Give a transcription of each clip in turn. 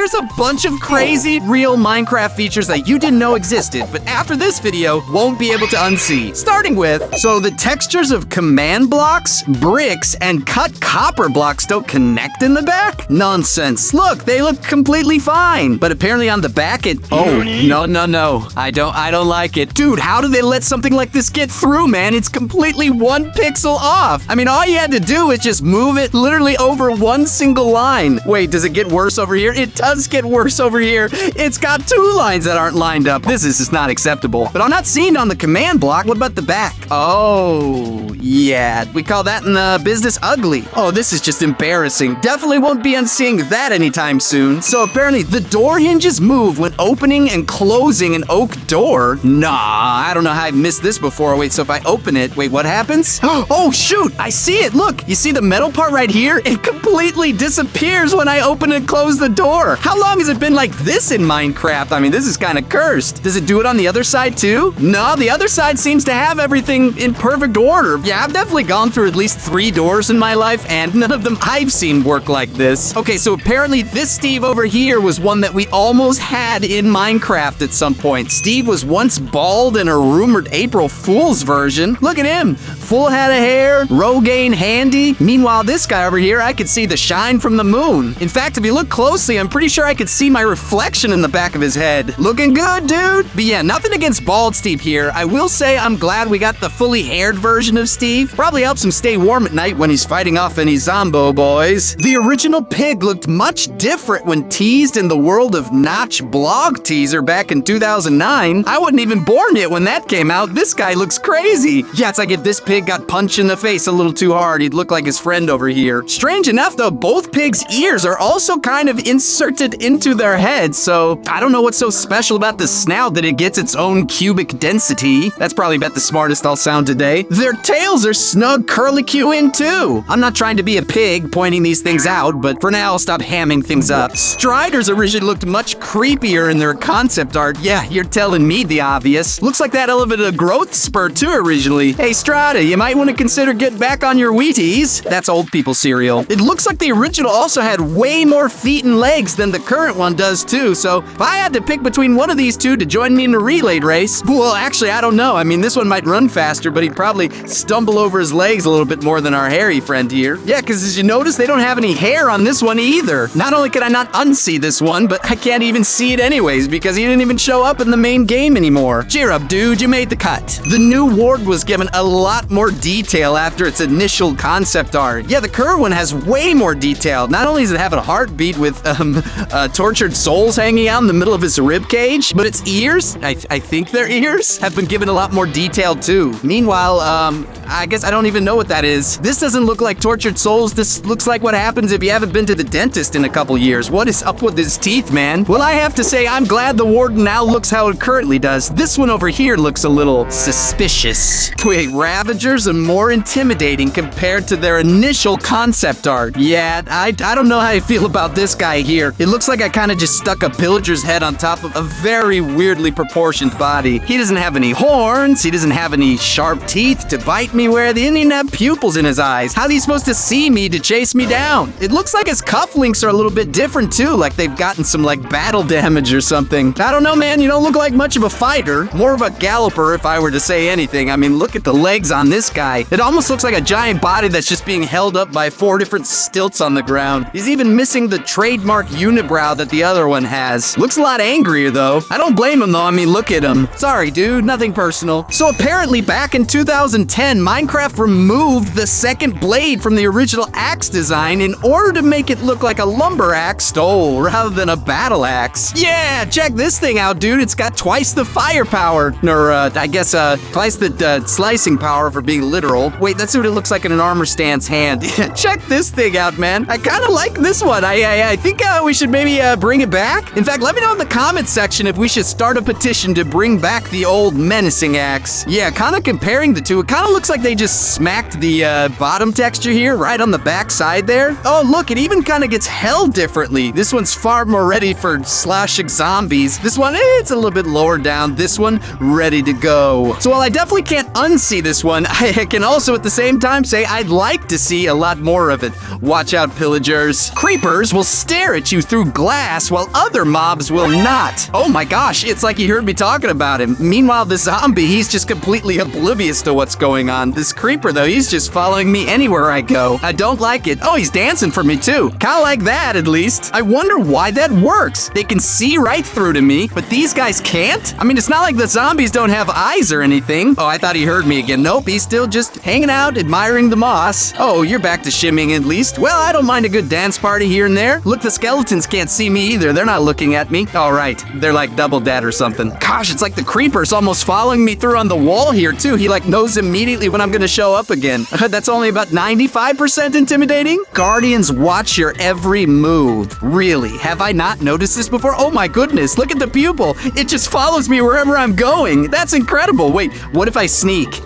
Here's a bunch of crazy, real Minecraft features that you didn't know existed, but after this video, won't be able to unsee. Starting with, so the textures of command blocks, bricks, and cut copper blocks don't connect in the back? Nonsense. Look, they look completely fine. But apparently on the back it... Oh, no. I don't like it. Dude, how do they let something like this get through, man? It's completely 1 pixel off. I mean, all you had to do is just move it literally over 1 single line. Wait, does it get worse over here? It does get worse over here. It's got 2 lines that aren't lined up. This is just not acceptable. But I'm not seeing it on the command block. What about the back? Oh, yeah. We call that in the business ugly. Oh, this is just embarrassing. Definitely won't be unseeing that anytime soon. So apparently the door hinges move when opening and closing an oak door. Nah, I don't know how I missed this before. Wait, so if I open it, wait, what happens? Oh, shoot, I see it. Look, you see the metal part right here? It completely disappears when I open and close the door. How long has it been like this in Minecraft? I mean, this is kind of cursed. Does it do it on the other side too? No, the other side seems to have everything in perfect order. Yeah, I've definitely gone through at least 3 doors in my life, and none of them I've seen work like this. Okay, so apparently this Steve over here was one that we almost had in Minecraft at some point. Steve was once bald in a rumored April Fool's version. Look at him. Full head of hair, Rogaine handy. Meanwhile, this guy over here, I could see the shine from the moon. In fact, if you look closely, I'm pretty sure I could see my reflection in the back of his head. Looking good, dude. But yeah, nothing against bald Steve here. I will say I'm glad we got the fully haired version of Steve. Probably helps him stay warm at night when he's fighting off any zombo boys. The original pig looked much different when teased in the World of Notch blog teaser back in 2009. I wasn't even born yet when that came out. This guy looks crazy. Yeah, it's like if this pig got punched in the face a little too hard, he'd look like his friend over here. Strange enough though, both pigs' ears are also kind of inserted into their heads, so I don't know what's so special about the snout that it gets its own cubic density. That's probably about the smartest I'll sound today. Their tails are snug curlicue in too. I'm not trying to be a pig pointing these things out, but for now I'll stop hamming things up. Striders originally looked much creepier in their concept art. Yeah, you're telling me the obvious. Looks like that elevated a growth spurt too originally. Hey Strada, you might want to consider getting back on your Wheaties. That's old people cereal. It looks like the original also had way more feet and legs than the current one does too, so if I had to pick between one of these two to join me in a relay race, well, actually, I don't know. I mean, this one might run faster, but he'd probably stumble over his legs a little bit more than our hairy friend here. Yeah, because as you notice, they don't have any hair on this one either. Not only can I not unsee this one, but I can't even see it anyways because he didn't even show up in the main game anymore. Cheer up, dude. You made the cut. The new Warden was given a lot more detail after its initial concept art. Yeah, the current one has way more detail. Not only does it have a heartbeat with tortured souls hanging out in the middle of his rib cage, but its ears, I think their ears, have been given a lot more detail too. Meanwhile, I guess I don't even know what that is. This doesn't look like tortured souls. This looks like what happens if you haven't been to the dentist in a couple years. What is up with his teeth, man? Well, I have to say I'm glad the Warden now looks how it currently does. This one over here looks a little suspicious. Wait, Ravagers are more intimidating compared to their initial concept art. Yeah, I don't know how I feel about this guy here. It looks like I kind of just stuck a pillager's head on top of a very weirdly proportioned body. He doesn't have any horns. He doesn't have any sharp teeth to bite me where. He didn't even have pupils in his eyes. How are they supposed to see me to chase me down? It looks like his cufflinks are a little bit different too, like they've gotten some like battle damage or something. I don't know, man. You don't look like much of a fighter. More of a galloper if I were to say anything. I mean, look at the legs on this guy. It almost looks like a giant body that's just being held up by 4 different stilts on the ground. He's even missing the trademark unibrow that the other one has. Looks a lot angrier though. I don't blame him though. I mean, look at him. Sorry, dude. Nothing personal. So apparently back in 2010, Minecraft removed the second blade from the original axe design in order to make it look like a lumber axe rather than a battle axe. Yeah, check this thing out, dude. It's got twice the firepower. Or, I guess, twice the slicing power for being literal. Wait, that's what it looks like in an armor stand's hand. Check this thing out, man. I kind of like this one. I think we should maybe bring it back. In fact, let me know in the comments section if we should start a petition to bring back the old menacing axe. Yeah, kind of comparing the two, it kind of looks like they just smacked the bottom texture here right on the back side there. Oh, look, it even kind of gets held differently. This one's far more ready for slashing zombies. This one, it's a little bit lower down. This one, ready to go. So while I definitely can't unsee this one, I can also at the same time say I'd like to see a lot more of it. Watch out, pillagers. Creepers will stare at you through through glass while other mobs will not. Oh my gosh, it's like he heard me talking about him. Meanwhile, the zombie, he's just completely oblivious to what's going on. This creeper, though, he's just following me anywhere I go. I don't like it. Oh, he's dancing for me, too. Kinda like that, at least. I wonder why that works. They can see right through to me, but these guys can't? I mean, it's not like the zombies don't have eyes or anything. Oh, I thought he heard me again. Nope, he's still just hanging out, admiring the moss. Oh, you're back to shimmying at least. Well, I don't mind a good dance party here and there. Look, the skeletons can't see me either. They're not looking at me. All right, they're like double dead or something. Gosh, it's like the creeper's almost following me through on the wall here, too. He like knows immediately when I'm gonna show up again. That's only about 95% intimidating. Guardians watch your every move. Really, have I not noticed this before? Oh my goodness, look at the pupil. It just follows me wherever I'm going. That's incredible. Wait, what if I sneak?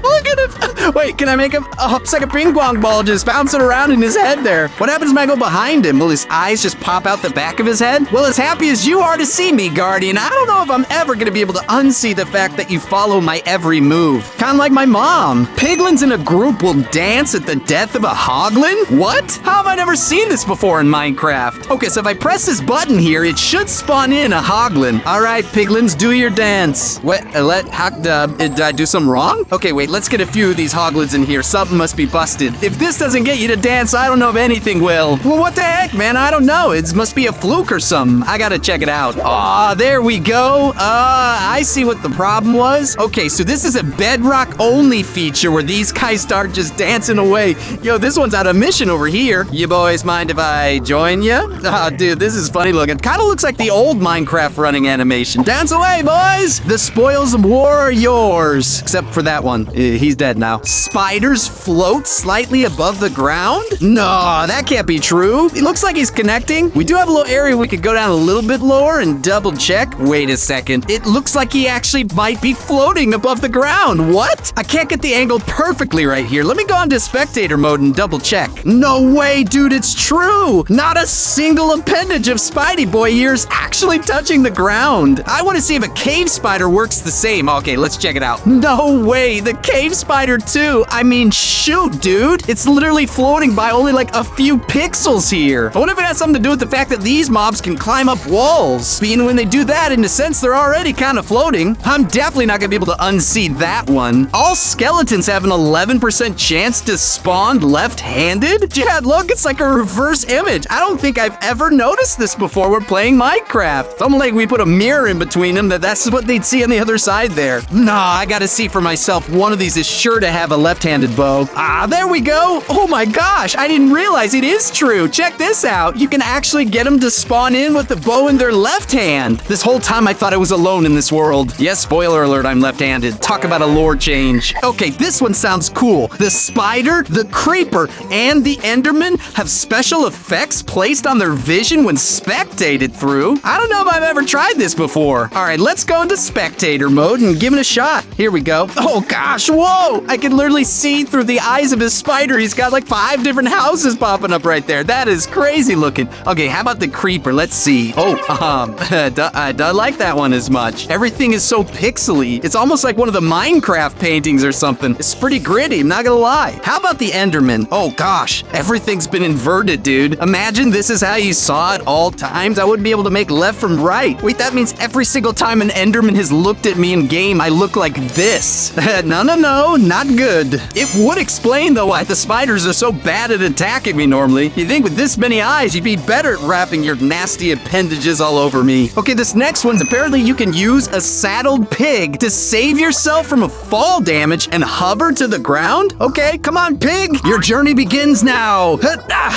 Look at him. Wait, can I make him? Oh, it's like a ping pong ball just bouncing around in his head there. What happens when I go behind him? Will his eyes just pop out the back of his head? Well, as happy as you are to see me, Guardian, I don't know if I'm ever gonna be able to unsee the fact that you follow my every move. Kinda like my mom. Piglins in a group will dance at the death of a hoglin? What? How have I never seen this before in Minecraft? Okay, so if I press this button here, it should spawn in a hoglin. All right, Piglins, do your dance. What? Did I do something wrong? Okay, wait, let's get a few of these hoglins in here. Something must be busted. If this doesn't get you to dance, I don't know if anything will. Well, what the heck, man? I don't know. It must be a fluke or something. I gotta check it out. Aw, there we go. I see what the problem was. Okay, so this is a bedrock-only feature where these guys start just dancing away. Yo, this one's out of mission over here. You boys mind if I join you? Oh, dude, this is funny looking. Kind of looks like the old Minecraft running animation. Dance away, boys! The spoils of war are yours. Except for that one. He's dead now. Spiders float slightly above the ground? No, that can't be true. It looks like he's connecting. We do have a little area we could go down a little bit lower and double check. Wait a second. It looks like he actually might be floating above the ground. What? I can't get the angle perfectly right here. Let me go into spectator mode and double check. No way, dude, it's true. Not a single appendage of Spidey Boy here is actually touching the ground. I want to see if a cave spider works the same. Okay, let's check it out. No way, the cave spider too. I mean, shoot, dude. It's literally floating by only like a few pixels here. I wonder if it has something to do with the fact that these mobs can climb up walls. Being when they do that, in a sense, they're already kind of floating. I'm definitely not gonna be able to unsee that one. All skeletons have an 11% chance to spawn left-handed? Yeah, look, it's like a reverse image. I don't think I've ever noticed this before we're playing Minecraft. It's almost like we put a mirror in between them that's what they'd see on the other side there. Nah, I gotta see for myself. One of these is sure to have a left-handed bow. Ah, there we go. Oh my gosh, I didn't realize it is true. Check this out. You can actually get them to spawn in with the bow in their left hand. This whole time I thought I was alone in this world. Yes, spoiler alert, I'm left-handed. Talk about a lore change. Okay, this one sounds cool. The spider, the creeper, and the enderman have special effects placed on their vision when spectated through. I don't know if I've ever tried this before. All right, let's go into spectator mode and give it a shot. Here we go. Oh gosh, whoa! I can literally see through the eyes of his spider. He's got like 5 different houses popping up right there. That is crazy looking. Okay, how about the creeper? Let's see. Oh, I don't like that one as much. Everything is so pixely. It's almost like one of the Minecraft paintings or something. It's pretty gritty, I'm not gonna lie. How about the enderman? Oh gosh, everything's been inverted, dude. Imagine this is how you saw it all times. I wouldn't be able to make left from right. Wait, that means every single time an enderman has looked at me in game, I look like this. No, not good. It would explain though why the spiders are so bad at attacking me normally. You'd think with this many eyes, you'd be better at wrapping your nasty appendages all over me. Okay, this next one's apparently you can use a saddled pig to save yourself from a fall damage and hover to the ground. Okay, come on, pig. Your journey begins now.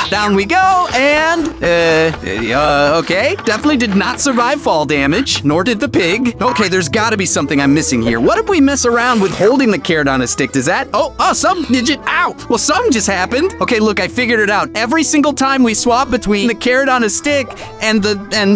Down we go, and okay. Definitely did not survive fall damage, nor did the pig. Okay, there's gotta be something I'm missing here. What if we mess around with holding the carrot on a stick? Does that? Oh, something digit. Ow! Well, something just happened. Okay, look, I figured it out. Every single time we swap between the carrot on a stick and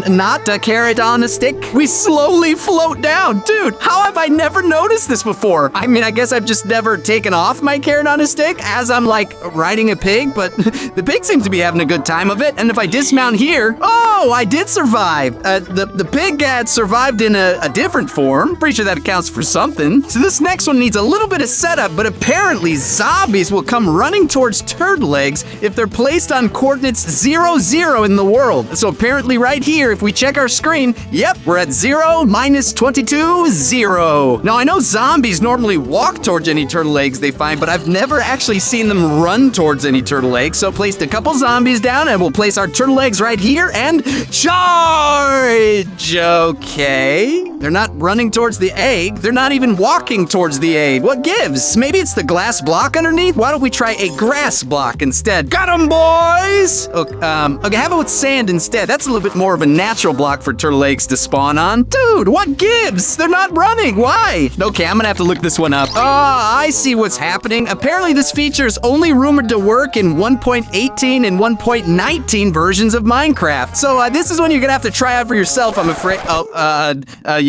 not a carrot on a stick, we slowly float down. Dude, how have I never noticed this before? I mean, I guess I've just never taken off my carrot on a stick as I'm like riding a pig, but the pig seems to be having a good time of it. And if I dismount here, oh, I did survive. The pig had survived in a different form. Pretty sure that accounts for something. So this next one needs a little bit of setup, but but apparently zombies will come running towards turtle eggs if they're placed on coordinates 0, 0 in the world. So apparently right here, if we check our screen, yep, we're at 0, -22, 0. Now I know zombies normally walk towards any turtle eggs they find, but I've never actually seen them run towards any turtle eggs. So placed a couple zombies down and we'll place our turtle eggs right here and charge. Okay. They're not running towards the egg. They're not even walking towards the egg. What gives? Maybe it's the glass block underneath? Why don't we try a grass block instead? Got 'em, boys! Okay, how about with sand instead? That's a little bit more of a natural block for turtle eggs to spawn on. Dude, what gives? They're not running. Why? Okay, I'm gonna have to look this one up. Oh, I see what's happening. Apparently this feature is only rumored to work in 1.18 and 1.19 versions of Minecraft. So this is one you're gonna have to try out for yourself, I'm afraid.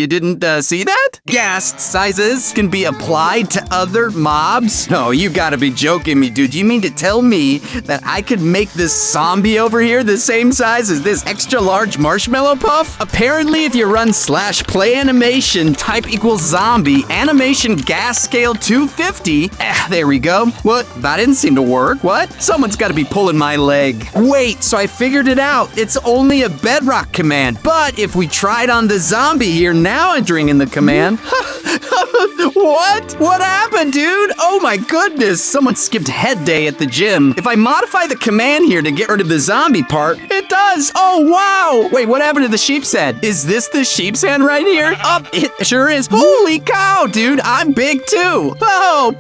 You didn't see that? Ghast sizes can be applied to other mobs? No, you gotta be joking me, dude. You mean to tell me that I could make this zombie over here the same size as this extra large marshmallow puff? Apparently, if you run /play animation type equals zombie, animation gas scale 250, there we go. What? That didn't seem to work. What? Someone's gotta be pulling my leg. Wait, so I figured it out. It's only a bedrock command, but if we tried on the zombie here, now entering in the command. What? What happened, dude? Oh my goodness, someone skipped head day at the gym. If I modify the command here to get rid of the zombie part, it does. Oh, wow. Wait, what happened to the sheep's head? Is this the sheep's head right here? Oh, it sure is. Holy cow, dude, I'm big too. Oh,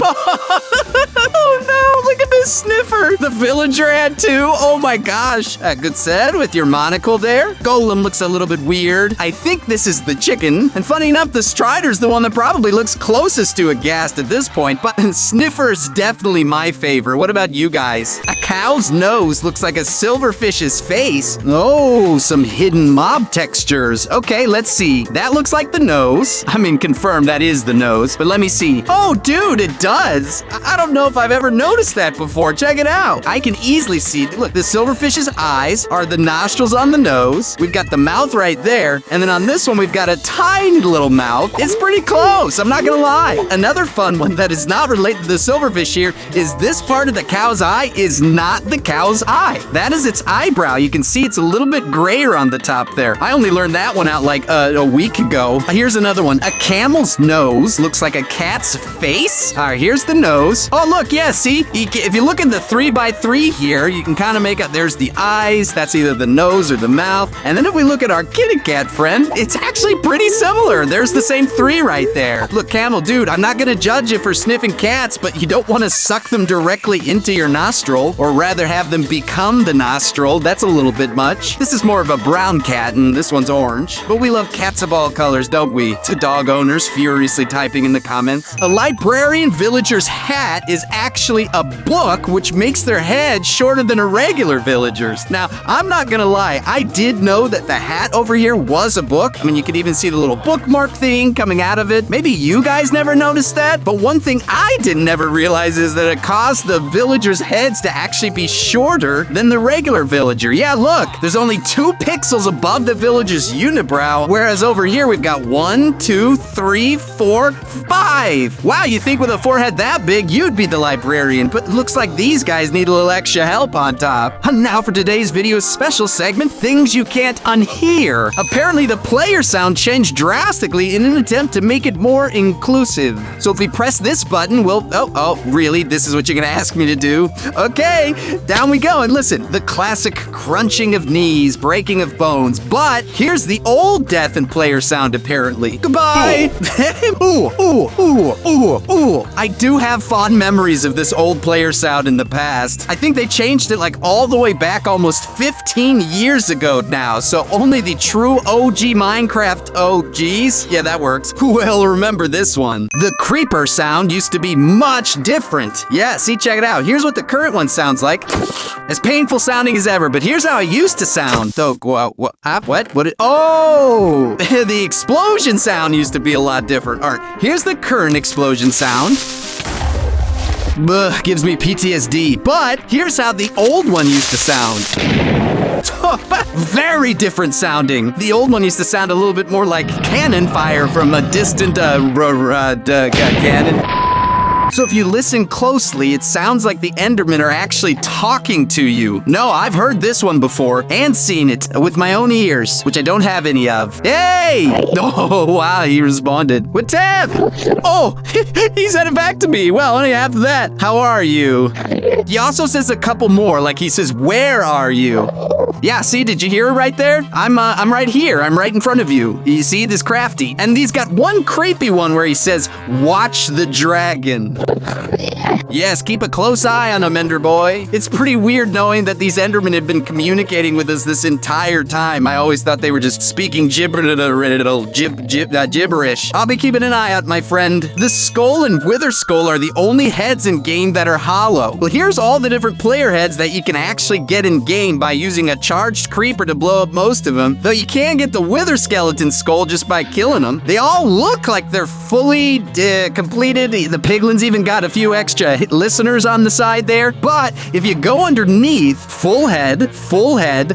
oh no, look at this sniffer. The villager had too. Oh my gosh. Good said with your monocle there. Golem looks a little bit weird. I think this is the chicken. And funny enough, the Strider's the one that probably looks closest to a ghast at this point, but Sniffer's definitely my favorite. What about you guys? A cow's nose looks like a silverfish's face. Oh, some hidden mob textures. Okay, let's see. That looks like the nose. I mean, confirm that is the nose, but let me see. Oh, dude, it does. I don't know if I've ever noticed that before. Check it out. I can easily see, look, the silverfish's eyes are the nostrils on the nose. We've got the mouth right there, and then on this one, we've got a tiny little mouth. It's pretty close, I'm not gonna lie. Another fun one that is not related to the silverfish here is this part of the cow's eye is not the cow's eye. That is its eyebrow. You can see it's a little bit grayer on the top there. I only learned that one out like a week ago. Here's another one. A camel's nose looks like a cat's face. All right, here's the nose. Oh, look, yeah, see? If you look at the 3x3 here, you can kind of make out, there's the eyes. That's either the nose or the mouth. And then if we look at our kitty cat friend, it's actually pretty similar. There's the same 3 right there. Look, Camel, dude, I'm not gonna judge you for sniffing cats, but you don't want to suck them directly into your nostril, or rather have them become the nostril. That's a little bit much. This is more of a brown cat, and this one's orange. But we love cats of all colors, don't we? To dog owners furiously typing in the comments. A librarian villager's hat is actually a book, which makes their head shorter than a regular villager's. Now, I'm not gonna lie, I did know that the hat over here was a book. I mean, you could even see the little bookmark thing coming out of it. Maybe you guys never noticed that, but one thing I didn't ever realize is that it caused the villagers' heads to actually be shorter than the regular villager. Yeah, look, there's only 2 pixels above the villager's unibrow, whereas over here we've got 1, 2, 3, 4, 5. Wow, you think with a forehead that big, you'd be the librarian, but it looks like these guys need a little extra help on top. And now for today's video's special segment, Things You Can't Unhear. Apparently the player sound changed drastically in an attempt to make it more inclusive. So if we press this button, we'll, oh, really? This is what you're gonna ask me to do? Okay, down we go. And listen, the classic crunching of knees, breaking of bones. But here's the old death and player sound apparently. Goodbye. Ooh, ooh, ooh, ooh, ooh. I do have fond memories of this old player sound in the past. I think they changed it like all the way back almost 15 years ago now. So only the true OG Minecraft OGs, yeah, that works, will remember this one. The creeper sound used to be much different. Yeah, see, check it out. Here's what the current one sounds like. As painful sounding as ever, but here's how it used to sound. So, what? Oh! The explosion sound used to be a lot different. All right, here's the current explosion sound. Gives me PTSD. But here's how the old one used to sound. Very different sounding. The old one used to sound a little bit more like cannon fire from a distant cannon. So if you listen closely, it sounds like the Endermen are actually talking to you. No, I've heard this one before and seen it with my own ears, which I don't have any of. Hey! Oh, wow, he responded. What's up? Oh, he said it back to me. Well, only after that. How are you? He also says a couple more, like he says, where are you? Yeah, see, did you hear it right there? I'm right here. I'm right in front of you. You see this Craftee? And he's got one creepy one where he says, watch the dragon. Yes, keep a close eye on him, Ender Boy. It's pretty weird knowing that these Endermen have been communicating with us this entire time. I always thought they were just speaking gibberish. I'll be keeping an eye out, my friend. The skull and wither skull are the only heads in game that are hollow. Well, here's all the different player heads that you can actually get in game by using a charged creeper to blow up most of them, though you can get the wither skeleton skull just by killing them. They all look like they're fully completed. The piglins even got a few extra listeners on the side there, but if you go underneath, full head,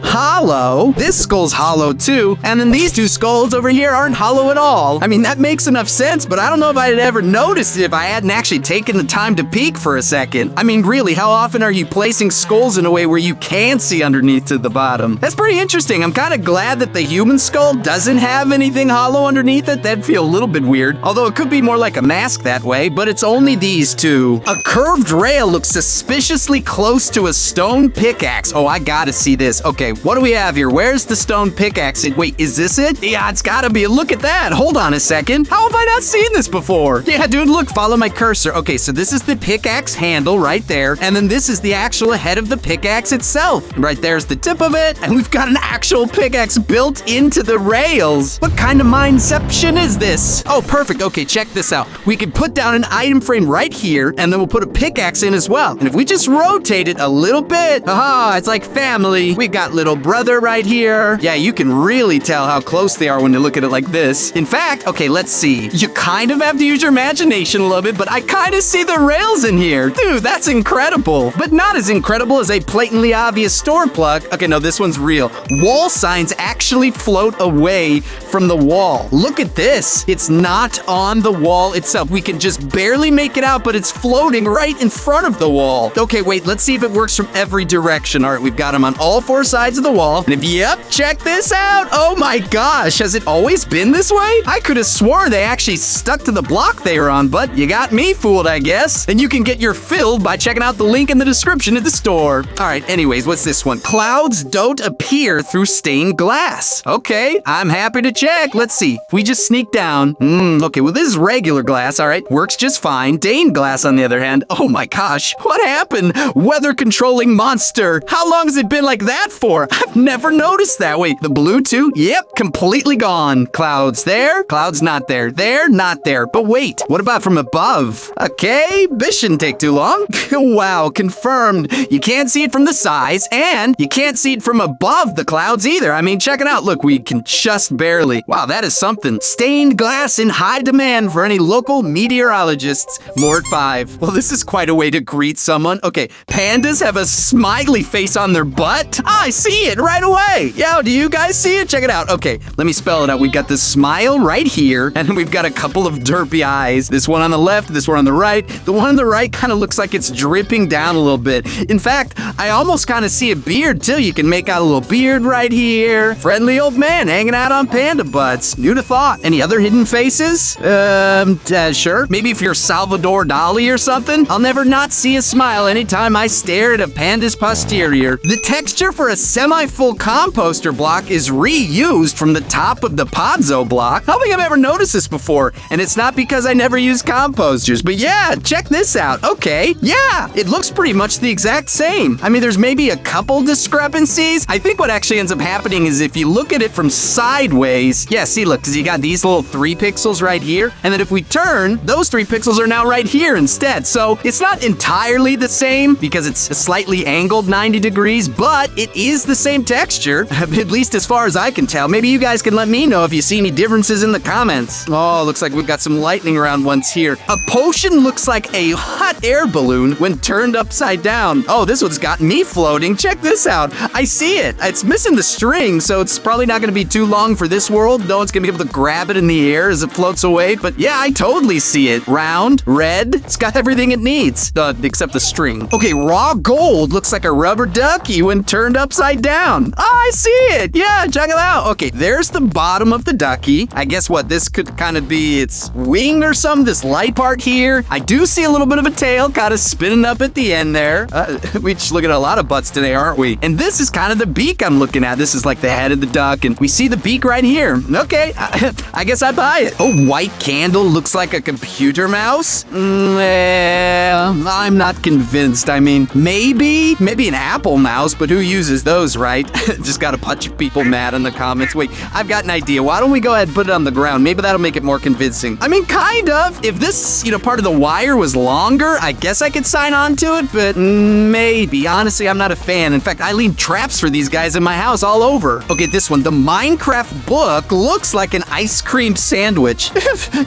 hollow, this skull's hollow too, and then these two skulls over here aren't hollow at all. I mean, that makes enough sense, but I don't know if I'd ever noticed it if I hadn't actually taken the time to peek for a second. I mean, really, how often are you placing skulls in a way where you can see underneath to the bottom? That's pretty interesting. I'm kind of glad that the human skull doesn't have anything hollow underneath it. That'd feel a little bit weird, although it could be more like a mask that way, but it's only these two. A curved rail looks suspiciously close to a stone pickaxe. Oh, I gotta see this. Okay, what do we have here? Where's the stone pickaxe? Wait, is this it? Yeah, it's gotta be. Look at that. Hold on a second. How have I not seen this before? Yeah, dude, look, follow my cursor. Okay, so this is the pickaxe handle right there, and then this is the actual head of the pickaxe itself. Right there's the tip of it, and we've got an actual pickaxe built into the rails. What kind of mindception is this? Oh, perfect. Okay, check this out. We could put down an item frame right here, and then we'll put a pickaxe in as well. And if we just rotate it a little bit, haha, it's like family. We got little brother right here. Yeah, you can really tell how close they are when you look at it like this. In fact, okay, let's see. You kind of have to use your imagination a little bit, but I kind of see the rails in here. Dude, that's incredible. But not as incredible as a blatantly obvious store plug. Okay, no, this one's real. Wall signs actually float away from the wall. Look at this. It's not on the wall itself. We can just barely make it out, but it's floating right in front of the wall. Okay, wait, let's see if it works from every direction. All right, we've got them on all four sides of the wall. And if, yep, check this out. Oh my gosh, has it always been this way? I could have swore they actually stuck to the block they were on, but you got me fooled, I guess. And you can get your fill by checking out the link in the description of the store. All right, anyways, what's this one? Clouds don't appear through stained glass. Okay, I'm happy to check. Let's see. If we just sneak down. Okay, well, this is regular glass, all right? Works just fine. Stained glass, on the other hand. Oh my gosh, what happened? Weather controlling monster. How long has it been like that for? I've never noticed that. Wait, the blue too? Yep, completely gone. Clouds there, clouds not there. There, not there. But wait, what about from above? Okay, this shouldn't take too long. Wow, confirmed. You can't see it from the sides, and you can't see it from above the clouds either. I mean, check it out. Look, we can just barely. Wow, that is something. Stained glass in high demand for any local meteorologists. More at 5. Well, this is quite a way to greet someone. Okay, pandas have a smiley face on their butt. I see it right away. Yo, do you guys see it? Check it out. Okay, let me spell it out. We've got the smile right here, and then we've got a couple of derpy eyes. This one on the left, this one on the right. The one on the right kind of looks like it's dripping down a little bit. In fact, I almost kind of see a beard too. You can make out a little beard right here. Friendly old man hanging out on Panda Butts. New to thought. Any other hidden faces? Sure. Maybe if you're Salvador Dali or something. I'll never not see a smile anytime I stare at a panda's posterior. The texture for a semi-full composter block is reused from the top of the Podzo block. I don't think I've ever noticed this before, and it's not because I never use composters, but yeah, check this out. Okay, yeah, it looks pretty much the exact same. I mean, there's maybe a couple discrepancies. I think what actually ends up happening is if you look at it from sideways, yeah, see, look, because you got these little 3 pixels right here, and then if we turn, those 3 pixels are now right here instead. So it's not entirely the same because it's a slightly angled 90 degrees, but it is the same texture, at least as far as I can tell. Maybe you guys can let me know if you see any differences in the comments. Oh, looks like we've got some lightning round ones here. A potion looks like a hot air balloon when turned upside down. Oh, this one's got me floating. Check this out. I see it. It's missing the string, so it's probably not going to be too long for this world. No one's going to be able to grab it in the air as it floats away, but yeah, I totally see it. Round, red, red. It's got everything it needs, except the string. Okay, raw gold looks like a rubber ducky when turned upside down. Oh, I see it. Yeah, check it out. Okay, there's the bottom of the ducky. I guess what this could kind of be its wing or something, this light part here. I do see a little bit of a tail kind of spinning up at the end there. We just look at a lot of butts today, aren't we? And this is kind of the beak I'm looking at. This is like the head of the duck, and we see the beak right here. Okay, I guess I buy it. Oh, white candle looks like a computer mouse? I'm not convinced. I mean, maybe an Apple mouse, but who uses those, right? Just got a bunch of people mad in the comments. Wait, I've got an idea. Why don't we go ahead and put it on the ground? Maybe that'll make it more convincing. I mean, kind of. If this, part of the wire was longer, I guess I could sign on to it, but maybe. Honestly, I'm not a fan. In fact, I leave traps for these guys in my house all over. Okay, this one. The Minecraft book looks like an ice cream sandwich.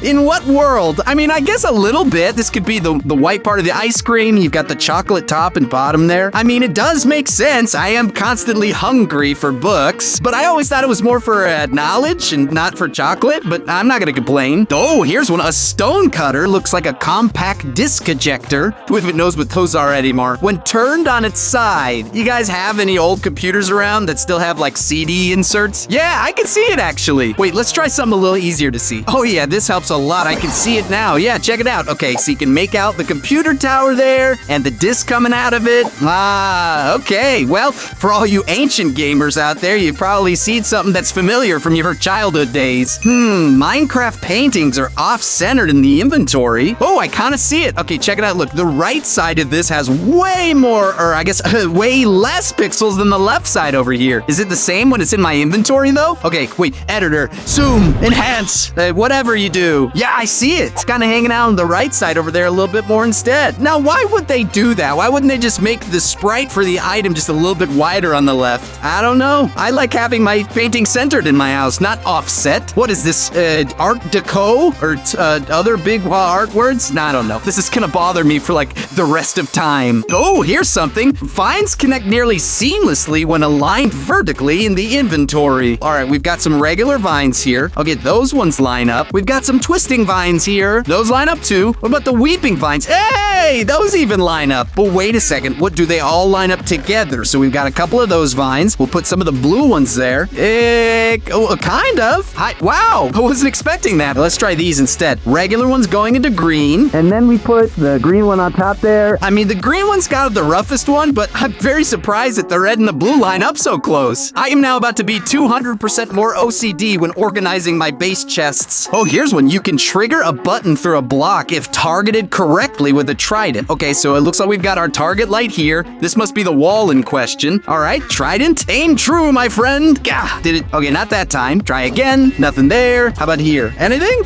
In what world? I mean, I guess a little bit. This could be the white part of the ice cream. You've got the chocolate top and bottom there. I mean, it does make sense. I am constantly hungry for books, but I always thought it was more for knowledge and not for chocolate, but I'm not gonna complain. Oh, here's one. A stone cutter looks like a compact disc ejector. Who even knows what those are anymore? When turned on its side. You guys have any old computers around that still have like CD inserts? Yeah, I can see it actually. Wait, let's try something a little easier to see. Oh yeah, this helps a lot. I can see it now. Yeah, check it out. Okay, so you can make out the computer tower there and the disc coming out of it. Ah, okay. Well, for all you ancient gamers out there, you've probably seen something that's familiar from your childhood days. Minecraft paintings are off-centered in the inventory. Oh, I kind of see it. Okay, check it out. Look, the right side of this has way more, or I guess way less pixels than the left side over here. Is it the same when it's in my inventory though? Okay, wait, editor, zoom, enhance, whatever you do. Yeah, I see it. It's kind of hanging out on the right side over there a little bit more instead. Now, why would they do that? Why wouldn't they just make the sprite for the item just a little bit wider on the left? I don't know. I like having my painting centered in my house, not offset. What is this, Art Deco? Or other big art words? Nah, I don't know. This is gonna bother me for like the rest of time. Oh, here's something. Vines connect nearly seamlessly when aligned vertically in the inventory. All right, we've got some regular vines here. Okay, those ones line up. We've got some twisting vines here. Those line up too. What about the weeping vines? Hey, those even line up. But wait a second. What do they all line up together? So we've got a couple of those vines. We'll put some of the blue ones there. Kind of. Wow, I wasn't expecting that. Let's try these instead. Regular ones going into green. And then we put the green one on top there. I mean, the green one's got the roughest one, but I'm very surprised that the red and the blue line up so close. I am now about to be 200% more OCD when organizing my base chests. Oh, here's one. You can trigger a button through a block if targeted correctly with a trident. Okay, so it looks like we've got our target light here. This must be the wall in question. All right, trident, aim true, my friend. Gah, did it? Okay, not that time. Try again. Nothing there. How about here? Anything?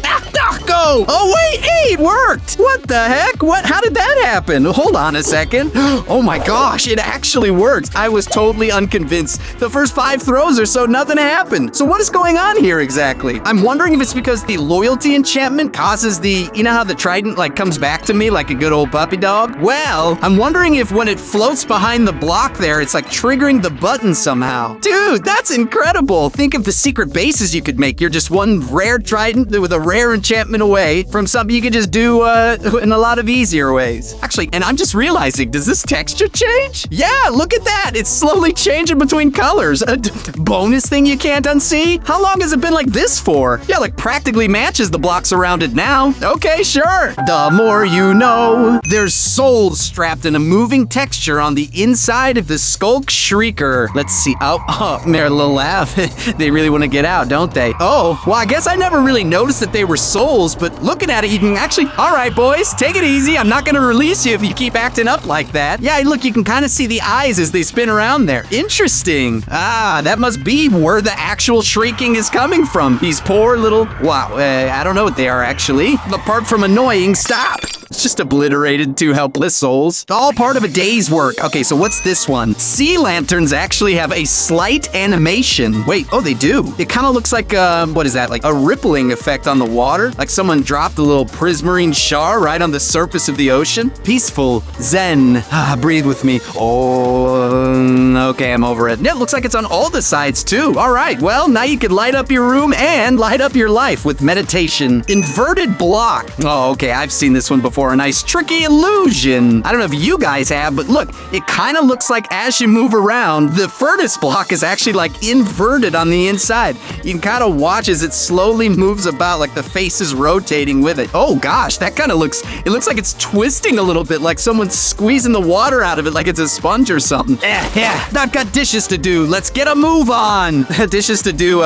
Go! Oh, wait, hey, it worked! What the heck? How did that happen? Hold on a second. Oh my gosh, it actually worked. I was totally unconvinced. The first 5 throws or so, nothing happened. So what is going on here exactly? I'm wondering if it's because the loyalty enchantment causes you know how the trident like comes back to me like a good old puppy dog? Well, I'm wondering if when it floats behind the block there, it's like triggering the button somehow. Dude, that's incredible. Think of the secret bases you could make. You're just one rare trident with a rare enchantment away from something you could just do in a lot of easier ways. Actually, and I'm just realizing, does this texture change? Yeah, look at that. It's slowly changing between colors. A bonus thing you can't unsee? How long has it been like this for? Yeah, like practically matches the blocks around it now. Okay, sure. The more you know. There's souls strapped in a moving texture on the inside of the Skulk Shrieker. Let's see. Oh, they're a little laugh. They really want to get out, don't they? Oh, well, I guess I never really noticed that they were souls, but looking at it, you can actually... All right, boys, take it easy. I'm not going to release you if you keep acting up like that. Yeah, look, you can kind of see the eyes as they spin around there. Interesting. Ah, that must be where the actual shrieking is coming from. These poor little... Wow, I don't know what they are, actually. Apart from annoying, stop. It's just obliterated 2 helpless souls. All part of a day's work. Okay, so what's this one? Sea lanterns actually have a slight animation. Wait, oh, they do. It kind of looks like, what is that? Like a rippling effect on the water? Like someone dropped a little prismarine char right on the surface of the ocean? Peaceful, zen. Ah, breathe with me. Oh, okay, I'm over it. Yeah, it looks like it's on all the sides too. All right, well, now you can light up your room and light up your life with meditation. Inverted block. Oh, okay, I've seen this one before. for a nice tricky illusion. I don't know if you guys have, but look, it kind of looks like as you move around, the furnace block is actually like inverted on the inside. You can kind of watch as it slowly moves about, like the face is rotating with it. Oh gosh, that kind of looks, it looks like it's twisting a little bit, like someone's squeezing the water out of it like it's a sponge or something. Yeah, I've got dishes to do. Let's get a move on. Dishes to do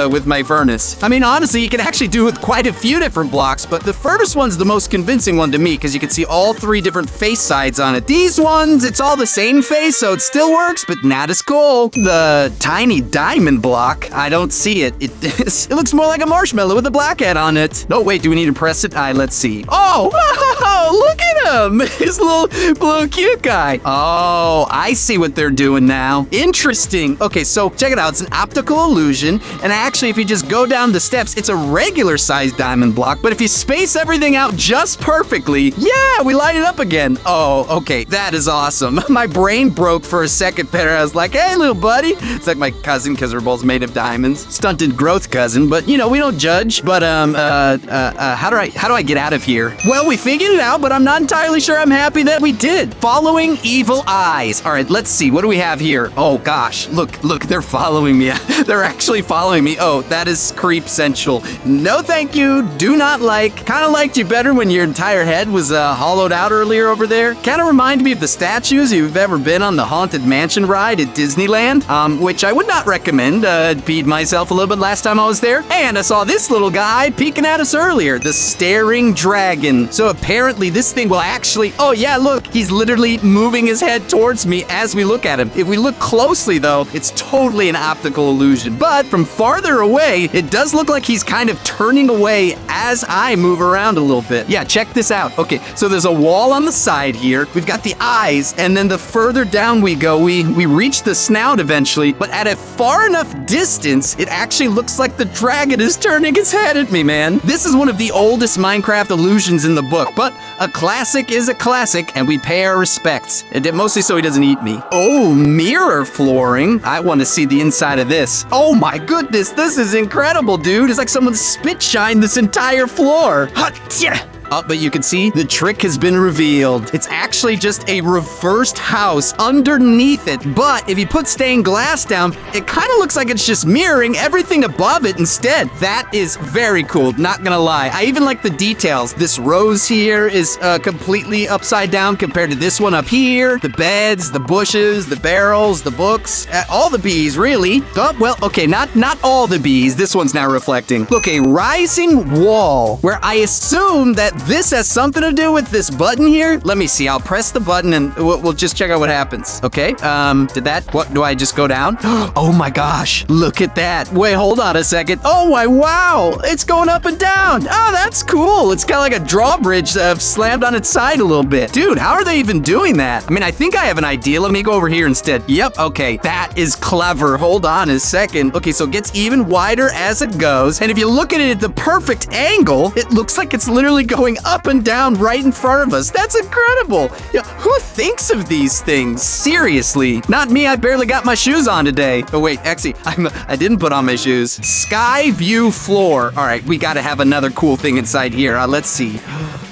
with my furnace. I mean, honestly, you can actually do with quite a few different blocks, but the furnace one's the most convincing one to me because you can see all three different face sides on it. These ones, it's all the same face, so it still works, but not as cool. The tiny diamond block, I don't see it. It looks more like a marshmallow with a black head on it. No, wait, do we need to press it? Let's see. Oh, look at him. His little cute guy. Oh, I see what they're doing now. Interesting. Okay, so check it out. It's an optical illusion, and actually, if you just go down the steps, it's a regular sized diamond block, but if you space everything out just perfectly, yeah, we light it up again. Oh, okay, that is awesome. My brain broke for a second there. I was like, hey, little buddy. It's like my cousin because we're both made of diamonds. Stunted growth cousin, but you know, we don't judge. But how do I get out of here? Well, we figured it out, but I'm not entirely sure I'm happy that we did. Following evil eyes. All right, let's see. What do we have here? Oh gosh, look, they're following me. They're actually following me. Oh, that is creep central. No, thank you. Do not like. Kind of liked you better when your entire head was hollowed out earlier over there. Kind of reminded me of the statues if you've ever been on the Haunted Mansion ride at Disneyland, which I would not recommend. Peed myself a little bit last time I was there. And I saw this little guy peeking at us earlier, the staring dragon. So apparently this thing will actually, oh yeah, look, he's literally moving his head towards me as we look at him. If we look closely though, it's totally an optical illusion. But from farther away, it does look like he's kind of turning away as I move around a little bit. Yeah, check this out. Okay, so there's a wall on the side here. We've got the eyes, and then the further down we go, we reach the snout eventually, but at a far enough distance, it actually looks like the dragon is turning his head at me, man. This is one of the oldest Minecraft illusions in the book, but a classic is a classic, and we pay our respects. And mostly so he doesn't eat me. Oh, mirror flooring. I want to see the inside of this. Oh my goodness, this is incredible, dude. It's like someone spit shined this entire floor. Ha-tya! Oh, but you can see the trick has been revealed. It's actually just a reversed house underneath it. But if you put stained glass down, it kind of looks like it's just mirroring everything above it instead. That is very cool, not gonna lie. I even like the details. This rose here is completely upside down compared to this one up here. The beds, the bushes, the barrels, the books, all the bees, really. Oh, well, okay, not all the bees. This one's now reflecting. Look, a rising wall where I assume that this has something to do with this button here. Let me see. I'll press the button and we'll just check out what happens. Okay. What do I just go down? Oh my gosh. Look at that. Wait, hold on a second. Oh my, wow. It's going up and down. Oh, that's cool. It's kind of like a drawbridge slammed on its side a little bit. Dude, how are they even doing that? I mean, I think I have an idea. Let me go over here instead. Yep. Okay. That is clever. Hold on a second. Okay. So it gets even wider as it goes. And if you look at it at the perfect angle, it looks like it's literally going up and down right in front of us. That's incredible. Yeah, who thinks of these things? Seriously. Not me. I barely got my shoes on today. Oh, wait. Actually, I didn't put on my shoes. Sky view floor. All right. We got to have another cool thing inside here. Let's see.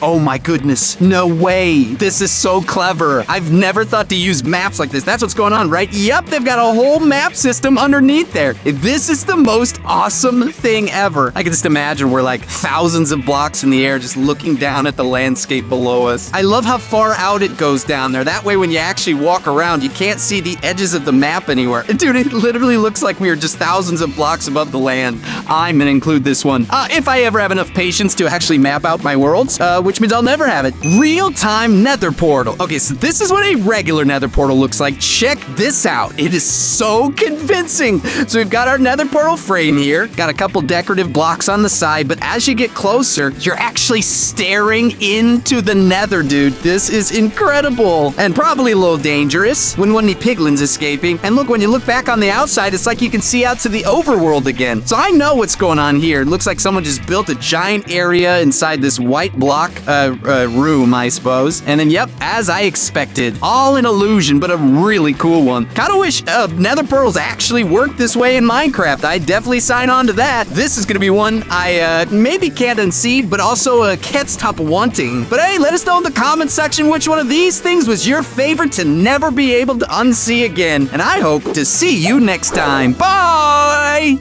Oh my goodness. No way. This is so clever. I've never thought to use maps like this. That's what's going on, right? Yep. They've got a whole map system underneath there. This is the most awesome thing ever. I can just imagine we're like thousands of blocks in the air just looking down at the landscape below us. I love how far out it goes down there. That way when you actually walk around, you can't see the edges of the map anywhere. Dude, it literally looks like we are just thousands of blocks above the land. I'm gonna include this one. If I ever have enough patience to actually map out my worlds, which means I'll never have it. Real-time nether portal. Okay, so this is what a regular nether portal looks like. Check this out. It is so convincing. So we've got our nether portal frame here. Got a couple decorative blocks on the side, but as you get closer, you're actually staring into the nether, dude. This is incredible and probably a little dangerous when one of the piglins escaping. And look, when you look back on the outside, it's like you can see out to the overworld again. So I know what's going on here. It looks like someone just built a giant area inside this white block room, I suppose. And then, yep, as I expected, all an illusion, but a really cool one. Kinda wish nether pearls actually worked this way in Minecraft. I'd definitely sign on to that. This is gonna be one I maybe can't unseed, but also can't stop wanting. But hey, let us know in the comments section which one of these things was your favorite to never be able to unsee again. And I hope to see you next time. Bye!